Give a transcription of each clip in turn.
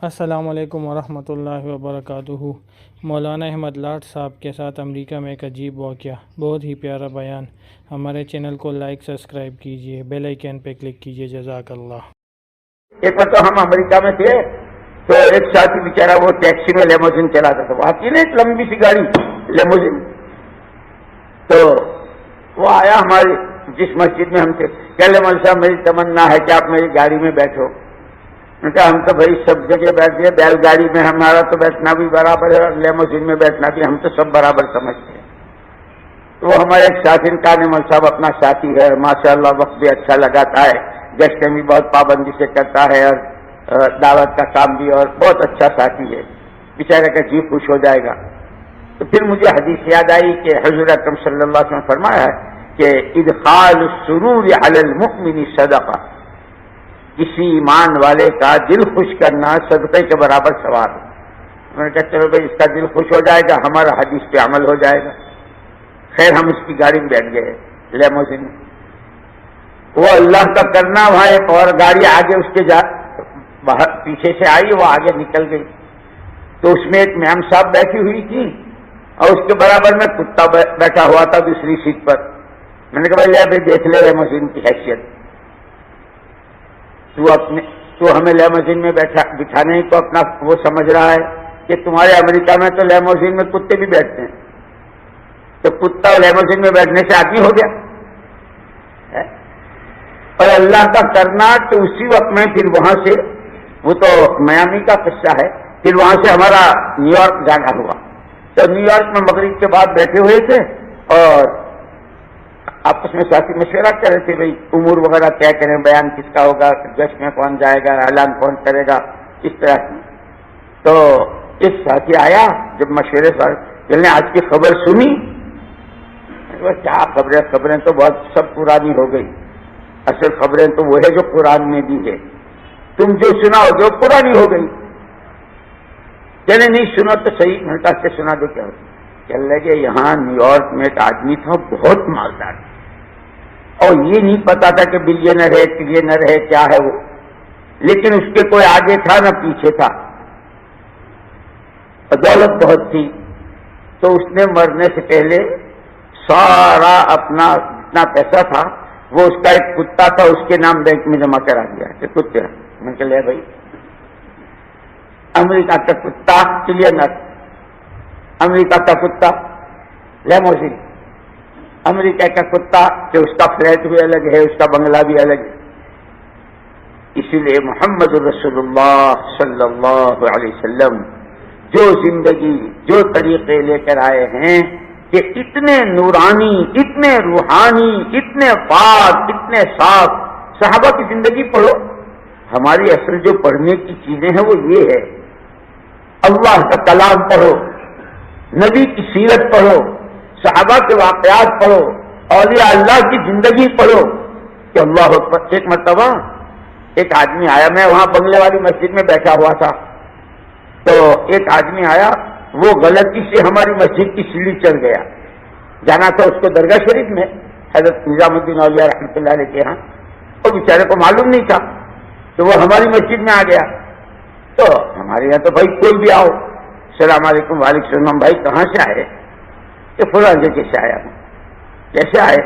السلام علیکم ورحمۃ اللہ وبرکاتہ۔ مولانا احمد لاٹ صاحب کے ساتھ امریکہ میں ایک عجیب واقعہ، بہت ہی پیارا بیان۔ ہمارے چینل کو لائک سبسکرائب کیجئے، بیل آئیکن پہ کلک کیجئے۔ جزاک اللہ۔ ایک مرتبہ ہم امریکہ میں تھے تو ایک ساتھی بیچارہ وہ ٹیکسی میں لیموزین چلاتا تھا، وہ آتی نا ایک لمبی سی گاڑی لیموزین، تو وہ آیا ہماری جس مسجد میں ہم تھے، کہ مول صاحب میری تمنا ہے کہ آپ میری گاڑی میں بیٹھو۔ میں کہا ہم تو بھائی سب جگہ بیٹھ گئے، بیل گاڑی میں ہمارا تو بیٹھنا بھی برابر ہے اور لیموزین میں بیٹھنا بھی، ہم تو سب برابر سمجھتے ہیں۔ تو وہ ہمارے ایک ساتھی کا مول صاحب اپنا ساتھی ہے، ماشاءاللہ وقت بھی اچھا لگاتا ہے، گشتیں بھی بہت پابندی سے کرتا ہے اور دعوت کا کام بھی، اور بہت اچھا ساتھی ہے، بیچارے کا جی خوش ہو جائے گا۔ تو پھر مجھے حدیث یاد آئی کہ حضور اکرم صلی اللہ علیہ وسلم نے فرمایا ہے کہ ادخال السرور علی المؤمن صدقہ، کسی ایمان والے کا دل خوش کرنا صدقے کے برابر ثواب ہے۔ میں نے کہا چلو بھائی اس کا دل خوش ہو جائے گا، ہمارا حدیث پہ عمل ہو جائے گا۔ خیر ہم اس کی گاڑی میں بیٹھ گئے لیموزین میں، وہ اللہ کا کرنا، وہاں ایک اور گاڑی آگے اس کے باہر پیچھے سے آئی، وہ آگے نکل گئی، تو اس میں ایک میم صاحب بیٹھی ہوئی تھی اور اس کے برابر میں کتا بیٹھا ہوا تھا دوسری سیٹ پر۔ میں نے کہا بھائی ابھی دیکھ لے لیموزین کی حیثیت، تو ہمیں لیموزین میں بٹھانے کو اپنا وہ سمجھ رہا ہے کہ تمہارے امریکہ میں تو لیموزین میں کتے بھی بیٹھتے ہیں، تو کتا لیموزین میں بیٹھنے سے آدمی ہو گیا؟ اور اللہ کا کرنا، تو اسی وقت میں پھر وہاں سے، وہ تو میامی کا قصہ ہے، پھر وہاں سے ہمارا نیو یارک جانا ہوا۔ تو نیو یارک میں مغرب کے بعد بیٹھے ہوئے تھے اور آپس میں ساتھی مشورہ کر رہے تھے بھائی امور وغیرہ طے کریں، بیان کس کا ہوگا، جشن میں کون جائے گا، اعلان کون کرے گا، اس طرح کی۔ تو ایک ساتھی آیا جب مشورے سے، آج کی خبر سنی؟ کیا خبریں تو بہت سب پرانی ہو گئی، اصل خبریں تو وہ ہے جو قرآن میں بھی ہے، تم جو سنا ہو جو پرانی ہو گئی۔ کہنے نہیں سنو تو صحیح، ملتا سے سنا دو کیا ہوتا۔ چل لگے یہاں نیو یارک میں ایک آدمی تھا بہت مالدار، اور یہ نہیں پتا تھا کہ بلینر ہے ٹریلینر ہے کیا ہے وہ، لیکن اس کے کوئی آگے تھا نہ پیچھے تھا، دولت بہت تھی۔ تو اس نے مرنے سے پہلے سارا اپنا جتنا پیسہ تھا وہ اس کا ایک کتا تھا اس کے نام بینک میں جمع کرا دیا کہ کتے، میں کہ لے بھائی امریکہ کا کتا ٹریلینر، امریکہ کا کتا لیموزین، امریکہ کا کتا کہ اس کا فلیٹ بھی الگ ہے، اس کا بنگلہ بھی الگ ہے۔ اسی لیے محمد رسول اللہ صلی اللہ علیہ وسلم جو زندگی، جو طریقے لے کر آئے ہیں کہ اتنے نورانی، اتنے روحانی، اتنے پاک، اتنے صاف، صحابہ کی زندگی پڑھو۔ ہماری اصل جو پڑھنے کی چیزیں ہیں وہ یہ ہے، اللہ کا کلام پڑھو، نبی کی سیرت پڑھو، صحابہ کے واقعات پڑھو، اولیاء اللہ کی زندگی پڑھو کہ اللہ اکبر۔ ایک مرتبہ ایک آدمی آیا، میں وہاں بنگلے والی مسجد میں بیٹھا ہوا تھا، تو ایک آدمی آیا، وہ غلطی سے ہماری مسجد کی سیڑھی چڑھ گیا، جانا تھا اس کو درگاہ شریف میں حضرت نظام الدین اولیاء رحمۃ اللہ علیہ کے ہاں، وہ بیچارے کو معلوم نہیں تھا، تو وہ ہماری مسجد میں آ گیا۔ تو ہمارے یہاں تو بھائی کوئی بھی آؤ، السلام علیکم، وعلیکم السلام، بھائی کہاں سے آئے؟ کہ فلاں جگہ سے آیا ہوں۔ کیسے آئے؟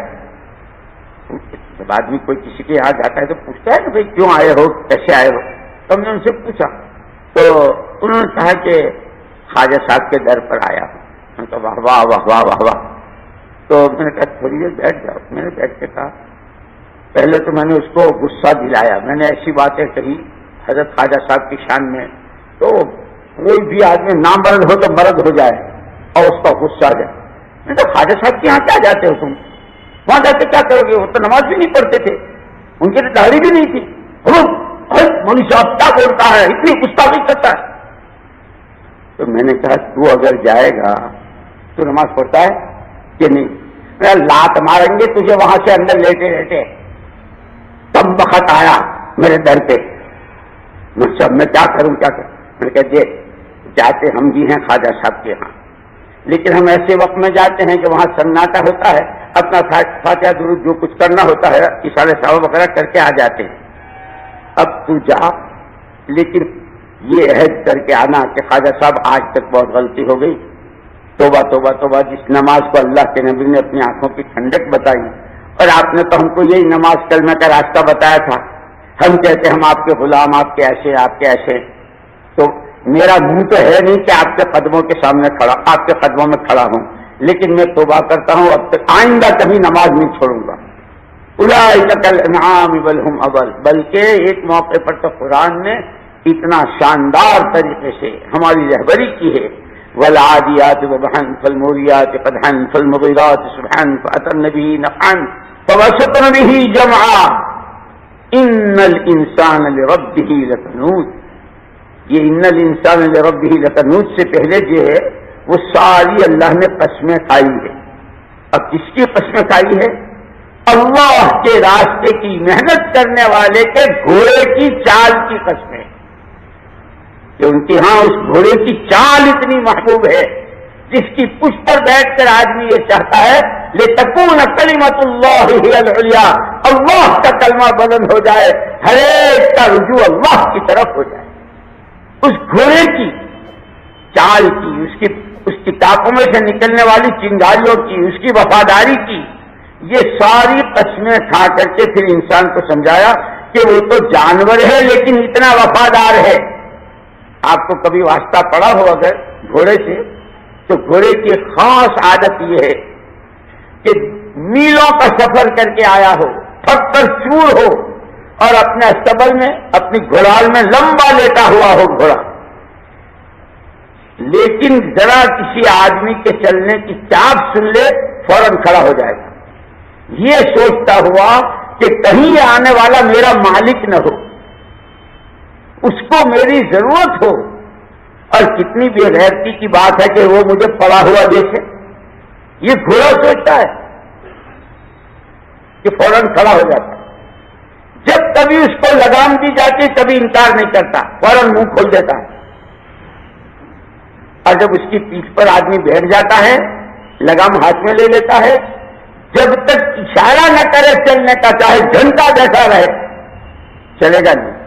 جب آدمی کوئی کسی کے یہاں جاتا ہے تو پوچھتا ہے کہ بھائی کیوں آئے ہو، کیسے آئے ہو؟ تو ہم نے ان سے پوچھا، تو انہوں نے کہا کہ خواجہ صاحب کے در پر آیا ہوں۔ میں نے کہا واہ واہ واہ واہ واہ واہ۔ تو میں نے کہا تھوڑی دیر بیٹھ جاؤ۔ میں نے بیٹھ کے کہا، پہلے تو میں نے اس کو غصہ دلایا، میں نے ایسی باتیں کہی حضرت خواجہ صاحب کی شان میں، تو کوئی بھی آدمی نامرد ہو تو مرد ہو جائے اور اس کا غصہ آ جائے۔ میں تو خواجہ صاحب کے یہاں کیا جاتے ہو تم؟ وہاں جاتے کیا کرو گے؟ وہ تو نماز بھی نہیں پڑھتے تھے، ان کی تو داڑھی بھی نہیں تھی۔ مولوی صاحب کیا بولتا ہے، اتنی گستاخی کرتا ہے۔ تو میں نے کہا تو اگر جائے گا تو نماز پڑھتا ہے کہ نہیں؟ میں لات ماریں گے تجھے وہاں سے اندر لیٹے لیٹے۔ تب وقت آیا میرے در پہ، میں کیا کروں کیا کروں؟ میں نے کہا جی جاتے ہم بھی ہیں خواجہ صاحب کے ہاں، لیکن ہم ایسے وقت میں جاتے ہیں کہ وہاں سناٹا ہوتا ہے، اپنا فاتحہ درود جو کچھ کرنا ہوتا ہے اِشارے صاحب وغیرہ کر کے آ جاتے ہیں۔ اب تو جا، لیکن یہ عہد کر کے آنا کہ خواجہ صاحب آج تک بہت غلطی ہو گئی، توبہ توبہ توبہ، جس نماز کو اللہ کے نبی نے اپنی آنکھوں کی ٹھنڈک بتائی، اور آپ نے تو ہم کو یہی نماز کلمہ کا راستہ بتایا تھا، ہم کہتے ہم آپ کے غلام، آپ کے ایسے آپ کے ایسے، تو میرا منہ تو ہے نہیں کہ آپ کے قدموں کے سامنے کھڑا، آپ کے قدموں میں کھڑا ہوں، لیکن میں توبہ کرتا ہوں اب تک آئندہ کبھی نماز نہیں چھوڑوں گا۔ اولئک کالانعام بل ہم اضل، بلکہ ایک موقع پر تو قرآن نے اتنا شاندار طریقے سے ہماری رہبری کی ہے، والعادیات ضبحا فالموریات قدحا فالمغیرات صبحا فأثرن به نقعا فوسطن به جمعا ان الانسان لربه لکنود۔ یہ ان الانسان لربه لکنود سے پہلے جو ہے وہ ساری اللہ نے قسمیں کھائی ہے۔ اب کس کی قسمیں کھائی ہے؟ اللہ کے راستے کی محنت کرنے والے کے گھوڑے کی چال کی قسمیں، کہ ان کے ہاں اس گھوڑے کی چال اتنی محبوب ہے جس کی پشت پر بیٹھ کر آدمی یہ چاہتا ہے لتکون کلمۃ اللہ ہی العلیٰ، اللہ کا کلمہ بلند ہو جائے، ہر ایک کا رجوع اللہ کی طرف ہو جائے۔ اس گھوڑے کی چال کی، اس کی ٹاپوں میں سے نکلنے والی چنگاریوں کی، اس کی وفاداری کی، یہ ساری قسمیں کھا کر کے پھر انسان کو سمجھایا کہ وہ تو جانور ہے لیکن اتنا وفادار ہے۔ آپ کو کبھی واسطہ پڑا ہو اگر گھوڑے سے، تو گھوڑے کی خاص عادت یہ ہے کہ میلوں کا سفر کر کے آیا ہو، تھک کر چور ہو، اور اپنے استبل میں اپنی گھوڑال میں لمبا لیٹا ہوا ہو گھوڑا، لیکن ذرا کسی آدمی کے چلنے کی چاپ سن لے فوراً کھڑا ہو جائے گا، یہ سوچتا ہوا کہ کہیں یہ آنے والا میرا مالک نہ ہو، اس کو میری ضرورت ہو۔ اور کتنی بے غیرتی کی بات ہے کہ وہ مجھے پڑا ہوا دیکھے، یہ گھوڑا سوچتا ہے کہ فوراً کھڑا ہو جاتا ہے۔ جب کبھی اس کو لگام دی جاتی کبھی انکار نہیں کرتا، فوراً منہ کھول دیتا ہے، اور جب اس کی پیٹھ پر آدمی بیٹھ جاتا ہے لگام ہاتھ میں لے لیتا ہے، جب تک اشارہ نہ کرے چلنے کا، چاہے گھنٹہ بیٹھا رہے چلے گا نہیں،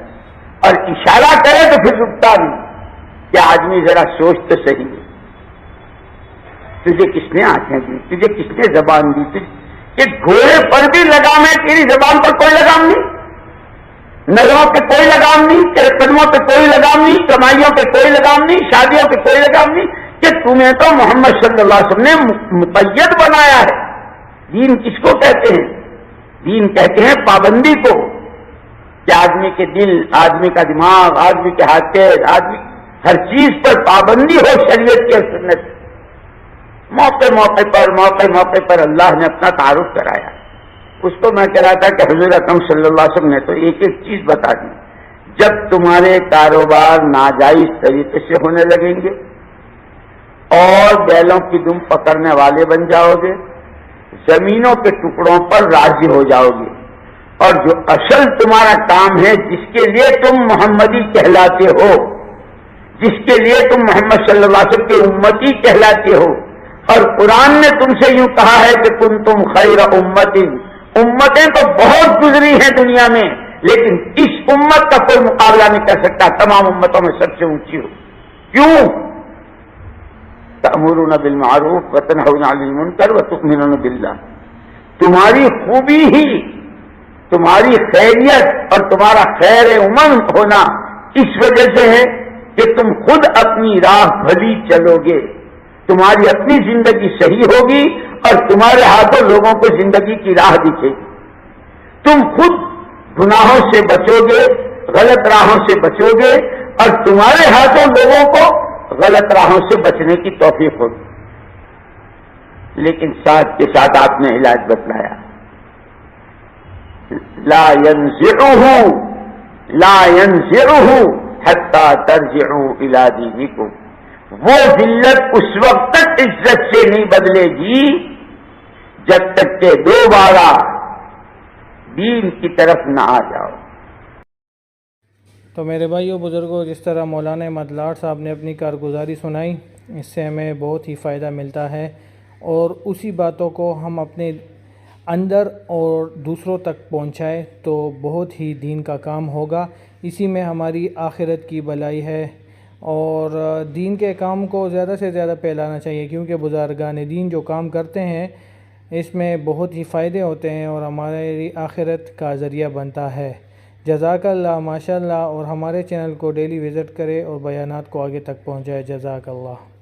اور اشارہ کرے تو پھر رکتا نہیں کہ آدمی ذرا سوچ تو صحیح ہے، تجھے کس نے آنکھیں دی، تجھے کس نے زبان دی، کہ گھوڑے پر بھی لگام ہے، تیری زبان پر کوئی لگام نہیں، نظروں پہ کوئی لگام نہیں، تیرے قدموں پہ کوئی لگام نہیں، کمائیوں پہ کوئی لگام نہیں، شادیوں پہ کوئی لگام نہیں، کہ تمہیں تو محمد صلی اللہ علیہ وسلم نے مقید بنایا ہے۔ دین کس کو کہتے ہیں؟ دین کہتے ہیں پابندی کو، کہ آدمی کے دل، آدمی کا دماغ، آدمی کے ہاتھ پیر، آدمی ہر چیز پر پابندی ہو شریعت کی اور سنت۔ موقع موقع پر اللہ نے اپنا تعارف کرایا۔ اس کو میں کہہ رہا تھا کہ حضور اکرم صلی اللہ علیہ وسلم نے تو ایک ایک چیز بتا دی۔ جب تمہارے کاروبار ناجائز طریقے سے ہونے لگیں گے اور بیلوں کی دم پکڑنے والے بن جاؤ گے، زمینوں کے ٹکڑوں پر راضی ہو جاؤ گے، اور جو اصل تمہارا کام ہے، جس کے لیے تم محمدی کہلاتے ہو، جس کے لیے تم محمد صلی اللہ علیہ وسلم کے امتی کہلاتے ہو، اور قرآن نے تم سے یوں کہا ہے کہ کنتم خیر امتیں تو بہت گزری ہیں دنیا میں، لیکن اس امت کا کوئی مقابلہ نہیں کر سکتا، تمام امتوں میں سب سے اونچی ہو۔ کیوں؟ تأمرون بالمعروف وتنہون عن المنکر وتؤمنون باللہ، تمہاری خوبی ہی، تمہاری خیریت اور تمہارا خیر ہونا اس وجہ سے ہے کہ تم خود اپنی راہ بھلی چلو گے، تمہاری اپنی زندگی صحیح ہوگی اور تمہارے ہاتھوں لوگوں کو زندگی کی راہ دکھے گی، تم خود گناہوں سے بچو گے، غلط راہوں سے بچو گے، اور تمہارے ہاتھوں لوگوں کو غلط راہوں سے بچنے کی توفیق ہوگی۔ لیکن ساتھ کے ساتھ آپ نے علاج بتلایا، لا ينزعه حتى ترجعوا الى دینکم، وہ ذلت اس وقت تک عزت سے نہیں بدلے گی جب تک کہ دوبارہ دین کی طرف نہ آ جاؤ۔ تو میرے بھائیوں بزرگوں، جس طرح مولانا احمد لاٹ صاحب نے اپنی کارگزاری سنائی، اس سے ہمیں بہت ہی فائدہ ملتا ہے، اور اسی باتوں کو ہم اپنے اندر اور دوسروں تک پہنچائے تو بہت ہی دین کا کام ہوگا۔ اسی میں ہماری آخرت کی بھلائی ہے، اور دین کے کام کو زیادہ سے زیادہ پھیلانا چاہیے، کیونکہ بزرگان دین جو کام کرتے ہیں اس میں بہت ہی فائدے ہوتے ہیں اور ہماری آخرت کا ذریعہ بنتا ہے۔ جزاک اللہ، ماشاء اللہ، اور ہمارے چینل کو ڈیلی وزٹ کرے اور بیانات کو آگے تک پہنچائے۔ جزاک اللہ۔